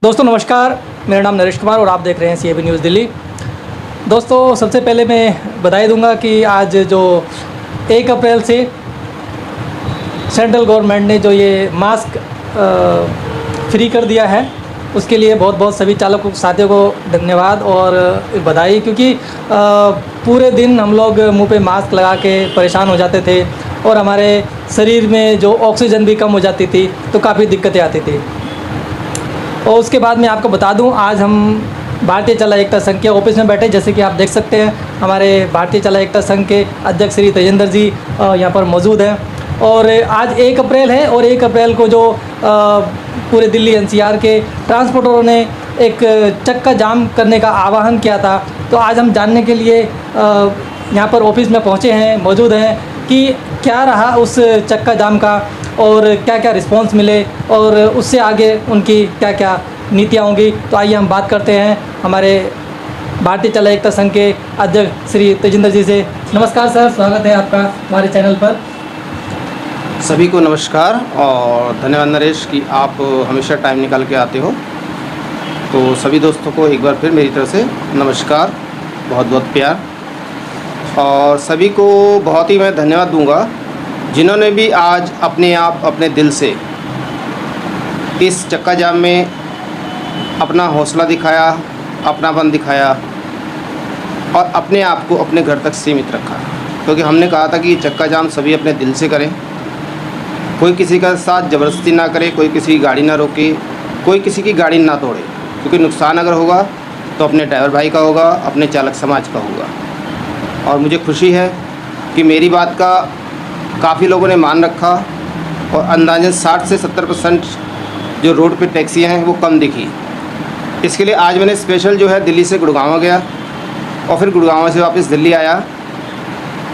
दोस्तों नमस्कार, मेरा नाम नरेश कुमार और आप देख रहे हैं CAB न्यूज़ दिल्ली। दोस्तों सबसे पहले मैं बधाई दूंगा कि आज जो 1 अप्रैल से सेंट्रल गवर्नमेंट ने जो ये मास्क फ्री कर दिया है, उसके लिए बहुत बहुत सभी चालकों साथियों को धन्यवाद और बधाई। क्योंकि पूरे दिन हम लोग मुंह पे मास्क लगा के परेशान हो जाते थे और हमारे शरीर में जो ऑक्सीजन भी कम हो जाती थी, तो काफ़ी दिक्कतें आती थी। और उसके बाद मैं आपको बता दूं, आज हम भारतीय चला एकता संघ के ऑफिस में बैठे, जैसे कि आप देख सकते हैं हमारे भारतीय चला एकता संघ के अध्यक्ष श्री तेजेंद्र जी यहाँ पर मौजूद हैं। और आज 1 अप्रैल है और 1 अप्रैल को जो पूरे दिल्ली NCR के ट्रांसपोर्टरों ने एक चक्का जाम करने का आह्वान किया था, तो आज हम जानने के लिए यहाँ पर ऑफिस में पहुँचे हैं, मौजूद हैं कि क्या रहा उस चक्का जाम का और क्या क्या रिस्पांस मिले और उससे आगे उनकी क्या क्या नीतियाँ होंगी। तो आइए हम बात करते हैं हमारे भारतीय चला एकता संघ के अध्यक्ष श्री तेजेंद्र जी से। नमस्कार सर, स्वागत है आपका हमारे चैनल पर। सभी को नमस्कार और धन्यवाद नरेश कि आप हमेशा टाइम निकाल के आते हो। तो सभी दोस्तों को एक बार फिर मेरी तरफ से नमस्कार, बहुत बहुत प्यार। और सभी को बहुत ही मैं धन्यवाद दूंगा जिन्होंने भी आज अपने आप अपने दिल से इस चक्का जाम में अपना हौसला दिखाया, अपनापन दिखाया और अपने आप को अपने घर तक सीमित रखा। क्योंकि हमने कहा था कि ये चक्का जाम सभी अपने दिल से करें, कोई किसी का साथ ज़बरदस्ती ना करे, कोई किसी की गाड़ी ना रोके, कोई किसी की गाड़ी ना तोड़े। क्योंकि नुकसान अगर होगा तो अपने ड्राइवर भाई का होगा, अपने चालक समाज का होगा। और मुझे खुशी है कि मेरी बात का काफ़ी लोगों ने मान रखा और अंदाज़न 60 से 70% जो रोड पे टैक्सियाँ हैं वो कम दिखी। इसके लिए आज मैंने स्पेशल जो है दिल्ली से गुड़गांव गया और फिर गुड़गांव से वापस दिल्ली आया।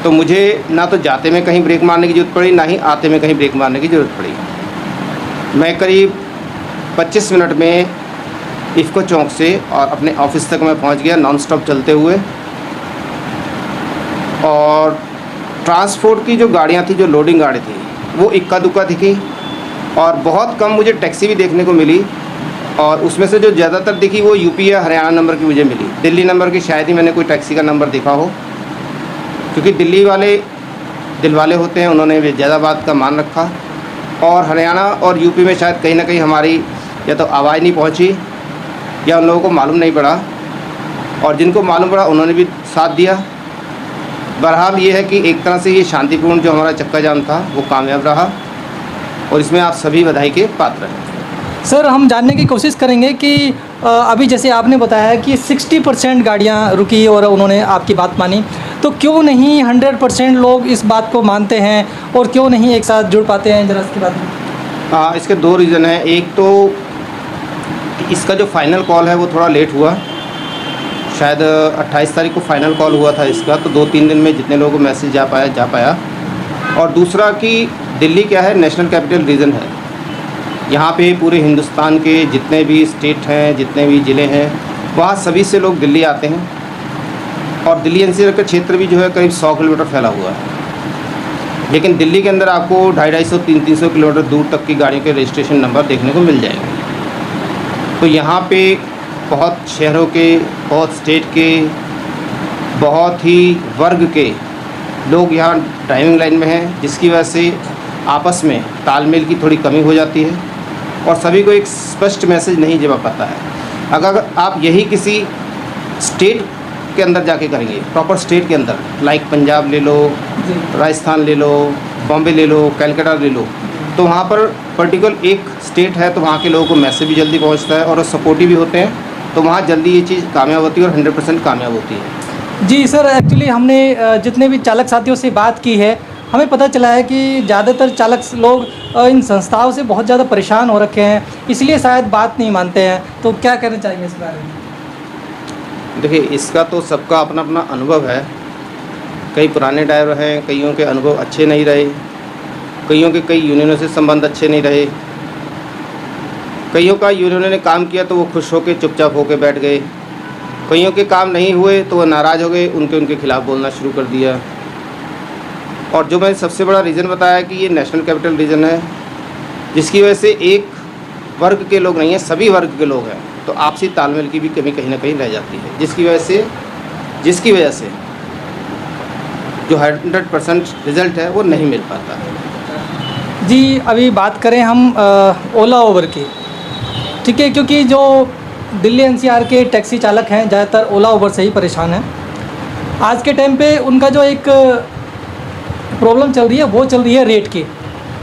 तो मुझे ना तो जाते में कहीं ब्रेक मारने की ज़रूरत पड़ी, ना ही आते में कहीं ब्रेक मारने की ज़रूरत पड़ी। मैं करीब 25 मिनट में इफ़को चौक से और अपने ऑफिस तक मैं पहुंच गया नॉन स्टॉप चलते हुए। और ट्रांसपोर्ट की जो गाड़ियां थी, जो लोडिंग गाड़ी थी, वो इक्का दुक्का दिखी और बहुत कम मुझे टैक्सी भी देखने को मिली। और उसमें से जो ज़्यादातर दिखी वो यूपी या हरियाणा नंबर की मुझे मिली। दिल्ली नंबर की शायद ही मैंने कोई टैक्सी का नंबर देखा हो, क्योंकि दिल्ली वाले दिल वाले होते हैं, उन्होंने भी ज़्यादा बात का मान रखा। और हरियाणा और यूपी में शायद कहीं ना कहीं हमारी या तो आवाज़ नहीं पहुंची या उन लोगों को मालूम नहीं पड़ा, और जिनको मालूम पड़ा उन्होंने भी साथ दिया। बहरहाल ये है कि एक तरह से ये शांतिपूर्ण जो हमारा चक्का जाम था वो कामयाब रहा और इसमें आप सभी बधाई के पात्र हैं। सर हम जानने की कोशिश करेंगे कि अभी जैसे आपने बताया कि 60% गाड़ियाँ रुकी और उन्होंने आपकी बात मानी, तो क्यों नहीं 100% लोग इस बात को मानते हैं और क्यों नहीं एक साथ जुड़ पाते हैं, ज़रा इसकी बात में। इसके 2 रीज़न हैं। एक तो इसका जो फाइनल कॉल है वो थोड़ा लेट हुआ, शायद 28 तारीख को फाइनल कॉल हुआ था इसका, तो 2-3 दिन में जितने लोगों को मैसेज जा पाया। और दूसरा कि दिल्ली क्या है, नेशनल कैपिटल रीजन है। यहाँ पे पूरे हिंदुस्तान के जितने भी स्टेट हैं, जितने भी ज़िले हैं, वहाँ सभी से लोग दिल्ली आते हैं। और दिल्ली NCR का क्षेत्र भी जो है करीब 100 किलोमीटर फैला हुआ है। लेकिन दिल्ली के अंदर आपको 250-300 किलोमीटर दूर तक की गाड़ियों के रजिस्ट्रेशन नंबर देखने को मिल जाएंगे। तो यहाँ पे बहुत शहरों के, बहुत स्टेट के, बहुत ही वर्ग के लोग यहाँ ड्राइविंग लाइन में हैं, जिसकी वजह से आपस में तालमेल की थोड़ी कमी हो जाती है और सभी को एक स्पष्ट मैसेज नहीं जा पाता है। अगर आप यही किसी स्टेट के अंदर जाके करेंगे, प्रॉपर स्टेट के अंदर, लाइक पंजाब ले लो, राजस्थान ले लो, बॉम्बे ले लो, कलकत्ता ले लो, तो वहाँ पर पर्टिकुलर एक स्टेट है, तो वहाँ के लोगों को मैसेज भी जल्दी पहुँचता है और सपोर्टिव भी होते हैं, तो वहाँ जल्दी ये चीज़ कामयाब होती है और 100% कामयाब होती है। जी सर, एक्चुअली हमने जितने भी चालक साथियों से बात की है, हमें पता चला है कि ज़्यादातर चालक लोग इन संस्थाओं से बहुत ज़्यादा परेशान हो रखे हैं, इसलिए शायद बात नहीं मानते हैं। तो क्या कहना चाहेंगे इस बारे में? देखिए, इसका तो सबका अपना अपना अनुभव है। कई पुराने ड्राइवर हैं, कईयों के अनुभव अच्छे नहीं रहे, कईयों के कई यूनियनों से संबंध अच्छे नहीं रहे, कईयों का यूनियनों ने काम किया तो वो खुश होकर चुपचाप होकर बैठ गए, कईयों के काम नहीं हुए तो वो नाराज़ हो गए, उनके खिलाफ़ बोलना शुरू कर दिया। और जो मैंने सबसे बड़ा रीज़न बताया कि ये नेशनल कैपिटल रीजन है, जिसकी वजह से एक वर्ग के लोग नहीं हैं, सभी वर्ग के लोग हैं, तो आपसी तालमेल की भी कमी कहीं ना कहीं रह जाती है, जिसकी वजह से जो 100% रिज़ल्ट है वो नहीं मिल पाता है। जी, अभी बात करें हम ओला उबर की, ठीक है, क्योंकि जो दिल्ली एनसीआर के टैक्सी चालक हैं ज़्यादातर ओला उबर से ही परेशान हैं। आज के टाइम पे उनका जो एक प्रॉब्लम चल रही है वो चल रही है रेट की।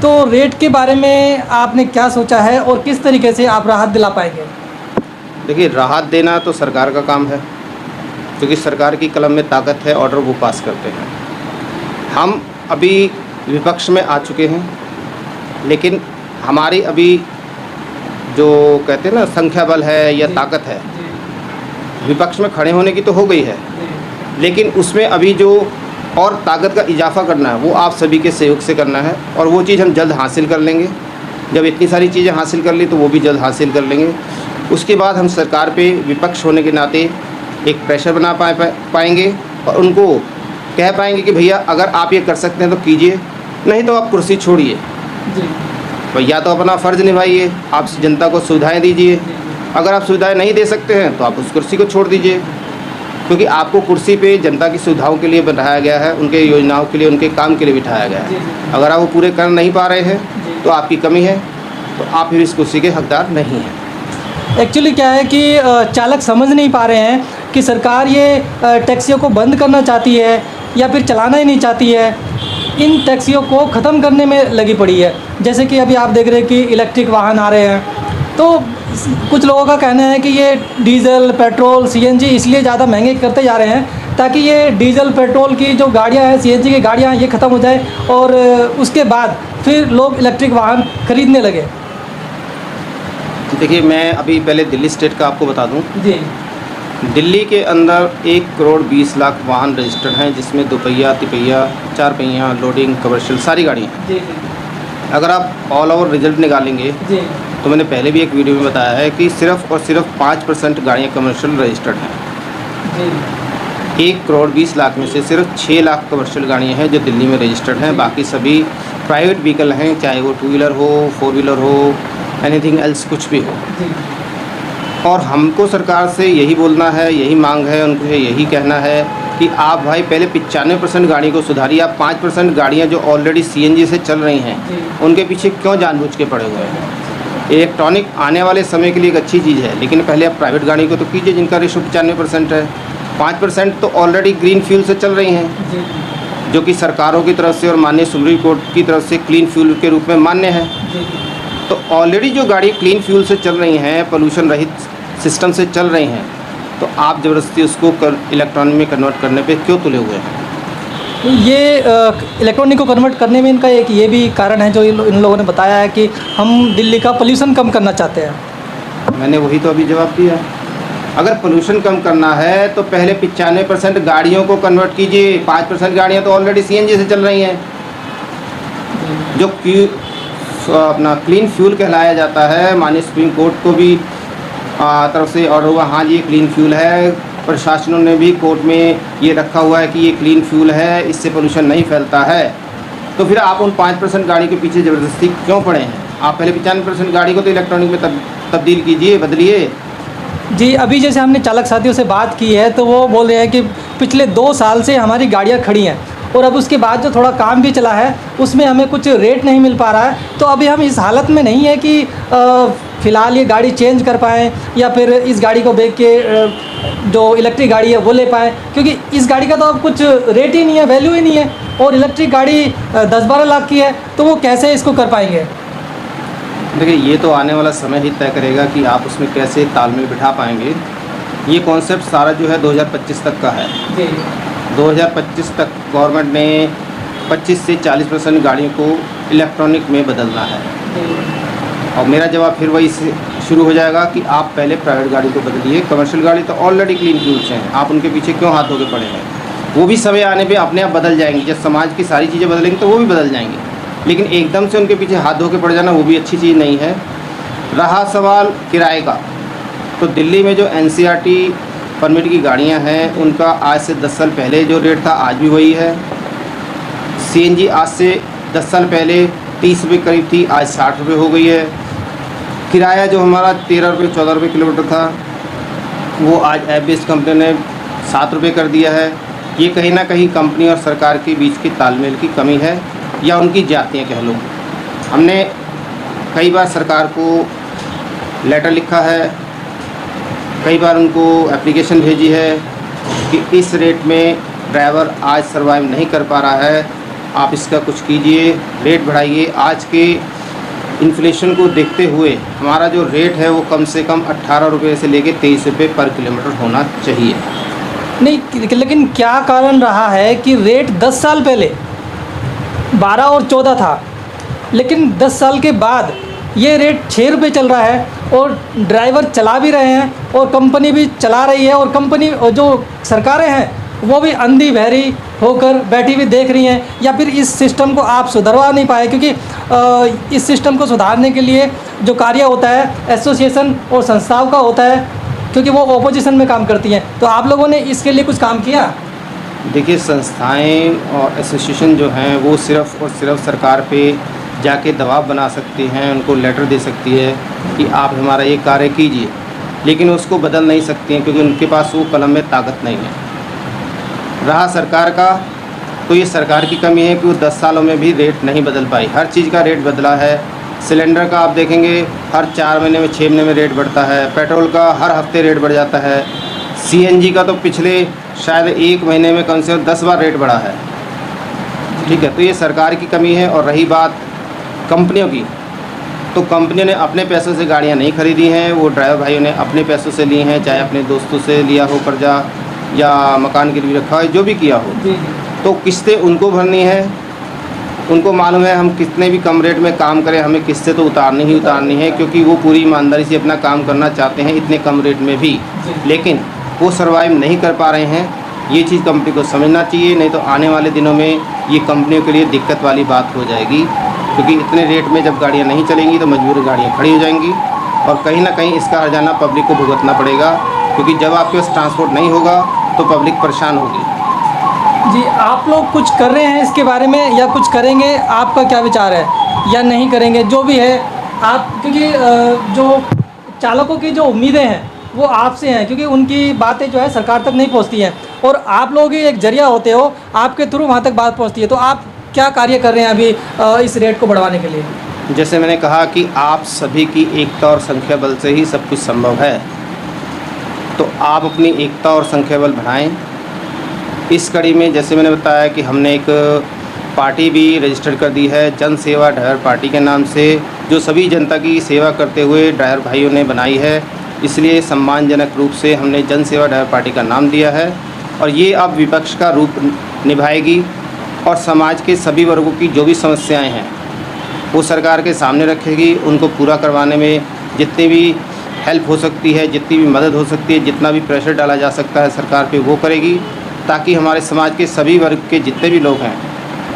तो रेट के बारे में आपने क्या सोचा है और किस तरीके से आप राहत दिला पाएंगे? देखिए, राहत देना तो सरकार का काम है, क्योंकि सरकार की कलम में ताकत है, ऑर्डर वो पास करते हैं। हम अभी विपक्ष में आ चुके हैं, लेकिन हमारी अभी जो कहते हैं ना संख्या बल है या ताकत है, विपक्ष में खड़े होने की तो हो गई है, लेकिन उसमें अभी जो और ताकत का इजाफा करना है वो आप सभी के सहयोग से करना है, और वो चीज़ हम जल्द हासिल कर लेंगे। जब इतनी सारी चीज़ें हासिल कर ली तो वो भी जल्द हासिल कर लेंगे। उसके बाद हम सरकार पे विपक्ष होने के नाते एक प्रेशर बना पाएंगे और उनको कह पाएंगे कि भैया अगर आप ये कर सकते हैं तो कीजिए, नहीं तो आप कुर्सी छोड़िए। भैया तो अपना फ़र्ज़ निभाइए, आप जनता को सुविधाएँ दीजिए। अगर आप सुविधाएँ नहीं दे सकते हैं तो आप उस कुर्सी को छोड़ दीजिए, क्योंकि आपको कुर्सी पे जनता की सुविधाओं के लिए बैठाया गया है, उनके योजनाओं के लिए, उनके काम के लिए बिठाया गया है। अगर आप वो पूरे कर नहीं पा रहे हैं तो आपकी कमी है, तो आप फिर इस कुर्सी के हकदार नहीं हैं। एक्चुअली क्या है कि चालक समझ नहीं पा रहे हैं कि सरकार ये टैक्सियों को बंद करना चाहती है या फिर चलाना ही नहीं चाहती है, इन टैक्सियों को ख़त्म करने में लगी पड़ी है। जैसे कि अभी आप देख रहे हैं कि इलेक्ट्रिक वाहन आ रहे हैं, तो कुछ लोगों का कहना है कि ये डीजल, पेट्रोल, सीएनजी इसलिए ज़्यादा महंगे करते जा रहे हैं ताकि ये डीजल, पेट्रोल की जो गाड़ियां हैं, सीएनजी की गाड़ियां, ये ख़त्म हो जाए और उसके बाद फिर लोग इलेक्ट्रिक वाहन खरीदने लगे। देखिए, मैं अभी पहले दिल्ली स्टेट का आपको बता दूं। जी। दिल्ली के अंदर 1,20,00,000 वाहन रजिस्टर्ड हैं, जिसमें दोपहिया, तिपहिया, चार पहिया, लोडिंग, कमर्शियल सारी गाड़ियाँ हैं। जी। अगर आप ऑल ओवर रिजल्ट निकालेंगे जी। तो मैंने पहले भी एक वीडियो में बताया है कि सिर्फ और सिर्फ 5% गाड़ियाँ कमर्शियल रजिस्टर्ड हैं। जी। 1,20,00,000 में से सिर्फ 6 लाख कमर्शियल गाड़ियाँ हैं जो दिल्ली में रजिस्टर्ड हैं। बाकी सभी प्राइवेट व्हीकल हैं, चाहे वो 2 व्हीलर हो, 4 व्हीलर हो, एनीथिंग एल्स, कुछ भी हो। और हमको सरकार से यही बोलना है, यही मांग है, उनको यही कहना है कि आप भाई पहले 95% गाड़ी को सुधारिए। आप 5% गाड़ियाँ जो ऑलरेडी सीएनजी से चल रही हैं उनके पीछे क्यों जानबूझ के पड़े हुए हैं? इलेक्ट्रॉनिक आने वाले समय के लिए एक अच्छी चीज़ है, लेकिन पहले आप प्राइवेट गाड़ी को तो कीजिए जिनका रेशो 95% है। 5% तो ऑलरेडी ग्रीन फ्यूल से चल रही हैं, जो कि सरकारों की तरफ से और माननीय सुप्रीम कोर्ट की तरफ से क्लीन फ्यूल के रूप में मान्य है। तो ऑलरेडी जो गाड़ी क्लीन फ्यूल से चल रही हैं, पोल्यूशन रहित सिस्टम से चल रही हैं, तो आप ज़बरदस्ती उसको इलेक्ट्रॉनिक में कन्वर्ट करने पे क्यों तुले हुए हैं? ये इलेक्ट्रॉनिक को कन्वर्ट करने में इनका एक ये भी कारण है जो इन लोगों ने बताया है कि हम दिल्ली का पोल्यूशन कम करना चाहते हैं। मैंने वही तो अभी जवाब दिया। अगर पोल्यूशन कम करना है तो पहले 95% गाड़ियों को कन्वर्ट कीजिए। 5% गाड़ियाँ तो ऑलरेडी सीएनजी से चल रही हैं, जो अपना क्लीन फ्यूल कहलाया जाता है। माननीय सुप्रीम कोर्ट को भी तरफ से ऑर्डर हुआ, हाँ जी ये क्लीन फ्यूल है। प्रशासनों ने भी कोर्ट में ये रखा हुआ है कि ये क्लीन फ्यूल है, इससे पोल्यूशन नहीं फैलता है। तो फिर आप उन 5% गाड़ी के पीछे ज़बरदस्ती क्यों पड़े हैं? आप पहले 95% गाड़ी को तो इलेक्ट्रॉनिक में तब्दील कीजिए, बदलिए। जी, अभी जैसे हमने चालक साथियों से बात की है तो वो बोल रहे हैं कि पिछले 2 साल से हमारी गाड़ियाँ खड़ी हैं और अब उसके बाद जो थोड़ा काम भी चला है उसमें हमें कुछ रेट नहीं मिल पा रहा है। तो अभी हम इस हालत में नहीं है कि फ़िलहाल ये गाड़ी चेंज कर पाएँ या फिर इस गाड़ी को बेच के जो इलेक्ट्रिक गाड़ी है वो ले पाएँ, क्योंकि इस गाड़ी का तो अब कुछ रेट ही नहीं है, वैल्यू ही नहीं है। और इलेक्ट्रिक गाड़ी 10-12 लाख की है, तो वो कैसे इसको कर पाएंगे? देखिए, ये तो आने वाला समय ही तय करेगा कि आप उसमें कैसे तालमेल बिठा पाएंगे। ये कॉन्सेप्ट सारा जो है 2025 तक का है। जी। 2025 तक गवर्नमेंट ने 25 से 40% गाड़ियों को इलेक्ट्रॉनिक में बदलना है। और मेरा जवाब फिर वही से शुरू हो जाएगा कि आप पहले प्राइवेट गाड़ी को बदलिए। कमर्शियल गाड़ी तो ऑलरेडी क्लीन फ्यूल से हैं, आप उनके पीछे क्यों हाथ धोके पड़े हैं? वो भी समय आने पे अपने आप बदल जाएंगी। जब समाज की सारी चीज़ें बदलेंगी तो वो भी बदल जाएंगी, लेकिन एकदम से उनके पीछे हाथ धोके पड़ जाना वो भी अच्छी चीज़ नहीं है। रहा सवाल किराए का, तो दिल्ली में जो एनसीईआरटी परमिट की गाड़ियाँ हैं उनका आज से 10 साल पहले जो रेट था आज भी वही है। सीएनजी आज से 10 साल पहले 30 रुपये करीब थी, आज 60 रुपये हो गई है। किराया जो हमारा 13 रुपये 14 रुपये किलोमीटर था वो आज ऐप बेस्ड कंपनी ने 7 रुपये कर दिया है। ये कहीं ना कहीं कंपनी और सरकार के बीच की तालमेल की कमी है या उनकी जातियाँ कह लो। हमने कई बार सरकार को लेटर लिखा है, कई बार उनको एप्लीकेशन भेजी है कि इस रेट में ड्राइवर आज सर्वाइव नहीं कर पा रहा है, आप इसका कुछ कीजिए, रेट बढ़ाइए। आज के इन्फ्लेशन को देखते हुए हमारा जो रेट है वो कम से कम 18 रुपये से लेके 23 रुपये पर किलोमीटर होना चाहिए। नहीं, लेकिन क्या कारण रहा है कि रेट 10 साल पहले 12 और 14 था, लेकिन 10 साल के बाद ये रेट 6 रुपये चल रहा है और ड्राइवर चला भी रहे हैं और कंपनी भी चला रही है, और कंपनी जो सरकारें हैं वो भी अंधी बहरी होकर बैठी हुई देख रही हैं। या फिर इस सिस्टम को आप सुधरवा नहीं पाए, क्योंकि इस सिस्टम को सुधारने के लिए जो कार्य होता है एसोसिएशन और संस्थाओं का होता है, क्योंकि वो ऑपोजिशन में काम करती हैं। तो आप लोगों ने इसके लिए कुछ काम किया? देखिए, संस्थाएं और एसोसिएशन जो हैं वो सिर्फ़ और सिर्फ सरकार पे जाके दबाव बना सकती हैं, उनको लेटर दे सकती है कि आप हमारा ये कार्य कीजिए, लेकिन उसको बदल नहीं सकती हैं क्योंकि उनके पास वो कलम में ताकत नहीं है। रहा सरकार का, तो ये सरकार की कमी है कि वो 10 सालों में भी रेट नहीं बदल पाई। हर चीज़ का रेट बदला है। सिलेंडर का आप देखेंगे हर 4 महीने में 6 महीने में रेट बढ़ता है, पेट्रोल का हर हफ्ते रेट बढ़ जाता है, सीएनजी का तो पिछले शायद 1 महीने में कम से कम 10 बार रेट बढ़ा है। ठीक है, तो ये सरकार की कमी है। और रही बात कंपनियों की, तो कंपनियों ने अपने पैसों से गाड़ियाँ नहीं खरीदी हैं, वो ड्राइवर भाइयों ने अपने पैसों से ली हैं, चाहे अपने दोस्तों से लिया हो कर्जा या मकान गिरवी रखा हो, जो भी किया हो। तो किस्तें उनको भरनी है। उनको मालूम है हम कितने भी कम रेट में काम करें, हमें किस्तें तो उतारनी ही उतारनी है, क्योंकि वो पूरी ईमानदारी से अपना काम करना चाहते हैं इतने कम रेट में भी, लेकिन वो सर्वाइव नहीं कर पा रहे हैं। ये चीज़ कंपनी को समझना चाहिए, नहीं तो आने वाले दिनों में ये कंपनियों के लिए दिक्कत वाली बात हो जाएगी, क्योंकि इतने रेट में जब गाड़ियाँ नहीं चलेंगी तो मजबूर गाड़ियाँ खड़ी हो जाएंगी और कहीं ना कहीं इसका हर्जाना पब्लिक को भुगतना पड़ेगा, क्योंकि जब आपके पास ट्रांसपोर्ट नहीं होगा तो पब्लिक परेशान होगी। जी, आप लोग कुछ कर रहे हैं इसके बारे में या कुछ करेंगे? आपका क्या विचार है, या नहीं करेंगे? जो भी है आप, क्योंकि जो चालकों की जो उम्मीदें हैं वो आपसे हैं, क्योंकि उनकी बातें जो है सरकार तक नहीं पहुंचती हैं, और आप लोग ही एक जरिया होते हो, आपके थ्रू वहां तक बात पहुंचती है। तो आप क्या कार्य कर रहे हैं अभी इस रेट को बढ़वाने के लिए? जैसे मैंने कहा कि आप सभी की एकता और संख्या बल से ही सब कुछ संभव है, तो आप अपनी एकता और संख्या बल बढ़ाएं। इस कड़ी में जैसे मैंने बताया कि हमने एक पार्टी भी रजिस्टर कर दी है, जन सेवा ड्राइवर पार्टी के नाम से, जो सभी जनता की सेवा करते हुए ड्राइवर भाइयों ने बनाई है। इसलिए सम्मानजनक रूप से हमने जन सेवा ड्राइवर पार्टी का नाम दिया है, और ये अब विपक्ष का रूप निभाएगी और समाज के सभी वर्गों की जो भी समस्याएं हैं वो सरकार के सामने रखेगी। उनको पूरा करवाने में जितनी भी हेल्प हो सकती है, जितनी भी मदद हो सकती है, जितना भी प्रेशर डाला जा सकता है सरकार पे, वो करेगी, ताकि हमारे समाज के सभी वर्ग के जितने भी लोग हैं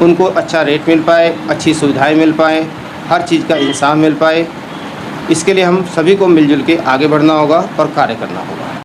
उनको अच्छा रेट मिल पाए, अच्छी सुविधाएं मिल पाएँ, हर चीज़ का इंसाफ मिल पाए। इसके लिए हम सभी को मिलजुल के आगे बढ़ना होगा और कार्य करना होगा।